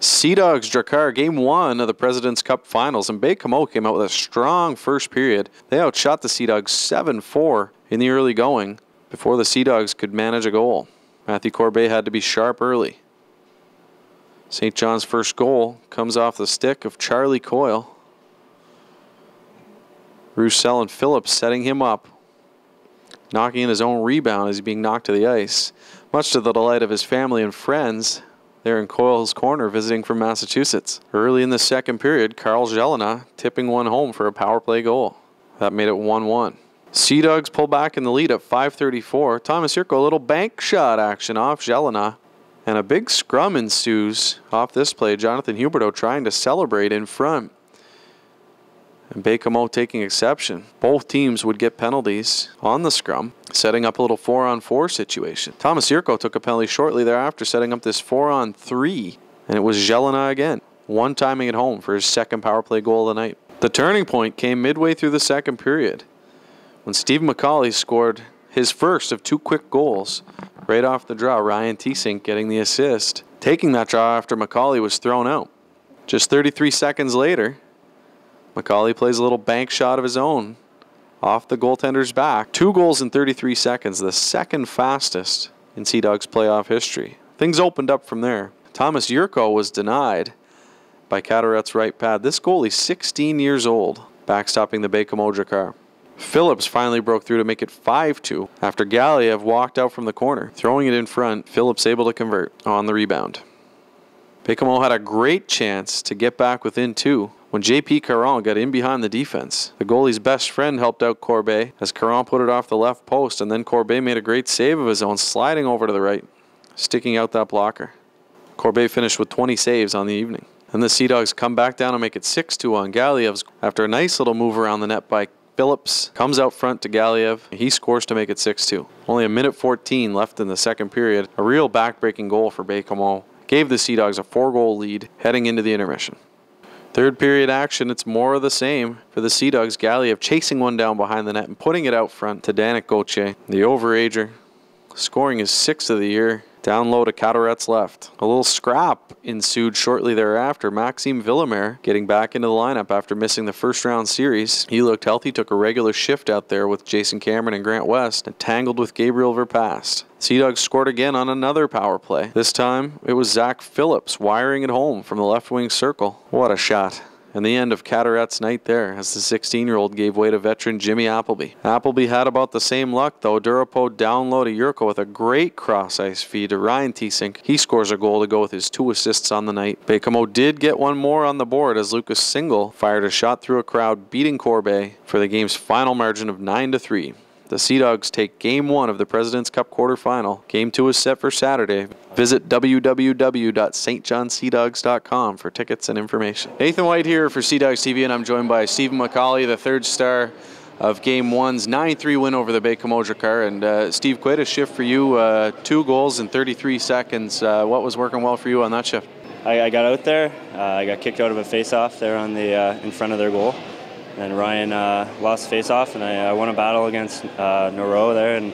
Sea Dogs Drakkar, Game 1 of the President's Cup Finals, and Baie-Comeau came out with a strong first period. They outshot the Sea Dogs 7-4 in the early going before the Sea Dogs could manage a goal. Mathieu Corbeil had to be sharp early. St. John's first goal comes off the stick of Charlie Coyle. Roussel and Phillips setting him up, knocking in his own rebound as he's being knocked to the ice, much to the delight of his family and friends there in Coyle's corner visiting from Massachusetts. Early in the second period, Charles Roussel tipping one home for a power play goal. That made it 1-1. Sea Dogs pull back in the lead at 5:34. Tomas Jurco, a little bank shot action off Roussel, and a big scrum ensues off this play. Jonathan Huberdeau trying to celebrate in front, and Baie-Comeau taking exception. Both teams would get penalties on the scrum, setting up a little 4-on-4 situation. Tomas Jurco took a penalty shortly thereafter, setting up this 4-on-3, and it was Roussel again, one-timing it home for his second power play goal of the night. The turning point came midway through the second period, when Steve MacAulay scored his first of two quick goals right off the draw. Ryan Tesink getting the assist, taking that draw after MacAulay was thrown out. Just 33 seconds later, MacAulay plays a little bank shot of his own off the goaltender's back. 2 goals in 33 seconds, the second fastest in Sea Dogs playoff history. Things opened up from there. Tomas Jurco was denied by Cataret's right pad. This goalie, 16 years old, backstopping the Baie-Comeau Drakkar. Phillips finally broke through to make it 5-2 after Galiev walked out from the corner. Throwing it in front, Phillips able to convert on the rebound. Baie-Comeau had a great chance to get back within 2 when J.P. Caron got in behind the defense. The goalie's best friend helped out Corbeil as Caron put it off the left post, and then Corbeil made a great save of his own, sliding over to the right, sticking out that blocker. Corbeil finished with 20 saves on the evening. And the Sea Dogs come back down and make it 6-2 on Galiev's after a nice little move around the net by Phillips. Comes out front to Galiev. He scores to make it 6-2. Only a minute 14 left in the second period. A real back-breaking goal for Baie-Comeau gave the Sea Dogs a 4-goal lead heading into the intermission. Third period action, it's more of the same for the Sea Dogs. Galiev chasing one down behind the net and putting it out front to Danick Gauthier, the overager, scoring his 6th of the year. Down low to Cataret's left. A little scrap ensued shortly thereafter. Maxime Villemere getting back into the lineup after missing the first round series. He looked healthy, took a regular shift out there with Jason Cameron and Grant West, and tangled with Gabriel Verpast. Sea Dogs scored again on another power play. This time it was Zack Phillips wiring it home from the left wing circle. What a shot. And the end of Cataret's night there as the 16-year-old gave way to veteran Jimmy Appleby. Appleby had about the same luck though. Durapo down low to Jurco with a great cross-ice feed to Ryan Tesink. He scores a goal to go with his 2 assists on the night. Baie-Comeau did get one more on the board as Lucas Single fired a shot through a crowd, beating Corbeil for the game's final margin of 9-3. The Sea Dogs take Game 1 of the President's Cup quarterfinal. Game 2 is set for Saturday. Visit www.stjohnseadogs.com for tickets and information. Nathan White here for Sea Dogs TV, and I'm joined by Stephen MacAulay, the third star of Game 1's 9-3 win over the Baie-Comeau Drakkar. And Steve, quite a shift for you. 2 goals in 33 seconds. What was working well for you on that shift? I got out there. I got kicked out of a face-off there on the in front of their goal. And Ryan lost face-off, and I won a battle against Noro there. And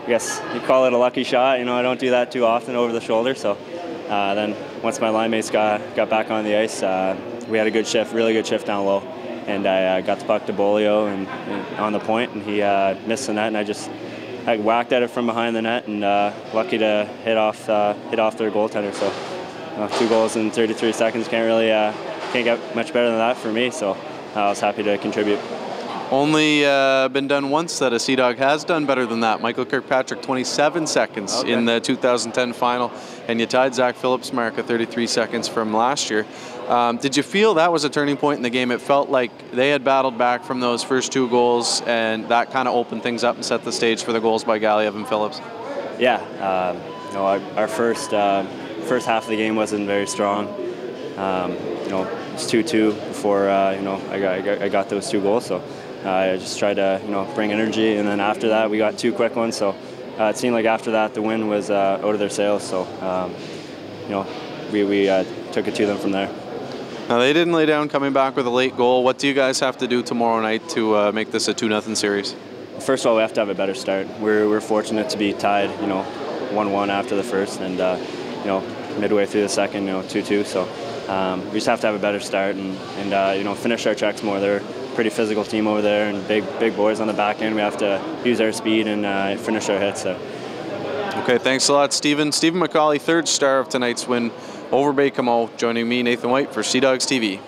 I guess you call it a lucky shot. You know, I don't do that too often over the shoulder. So then once my line mates got back on the ice, we had a good shift, really good shift down low. And I got the puck to Bolio and on the point, and he missed the net, and I whacked at it from behind the net, and lucky to hit off their goaltender. So 2 goals in 33 seconds can't get much better than that for me. So I was happy to contribute. Only been done once that a Sea Dog has done better than that. Michael Kirkpatrick, 27 seconds in the 2010 final, and you tied Zack Phillips' mark of 33 seconds from last year. Did you feel that was a turning point in the game? It felt like they had battled back from those first 2 goals, and that kind of opened things up and set the stage for the goals by Galiev and Phillips. Yeah, our first half of the game wasn't very strong. It was 2-2 before I got those 2 goals. So I just tried to bring energy, and then after that we got 2 quick ones. So it seemed like after that the win was out of their sails. So we took it to them from there. Now they didn't lay down coming back with a late goal. What do you guys have to do tomorrow night to make this a 2-0 series? First of all, we have to have a better start. We're fortunate to be tied 1-1 after the first, and midway through the second, 2-2. So we just have to have a better start and finish our checks more. They're a pretty physical team over there and big boys on the back end. We have to use our speed and finish our hits. So. Okay, thanks a lot, Stephen. Stephen MacAulay, third star of tonight's win over Baie-Comeau, joining me, Nathan White, for Sea Dogs TV.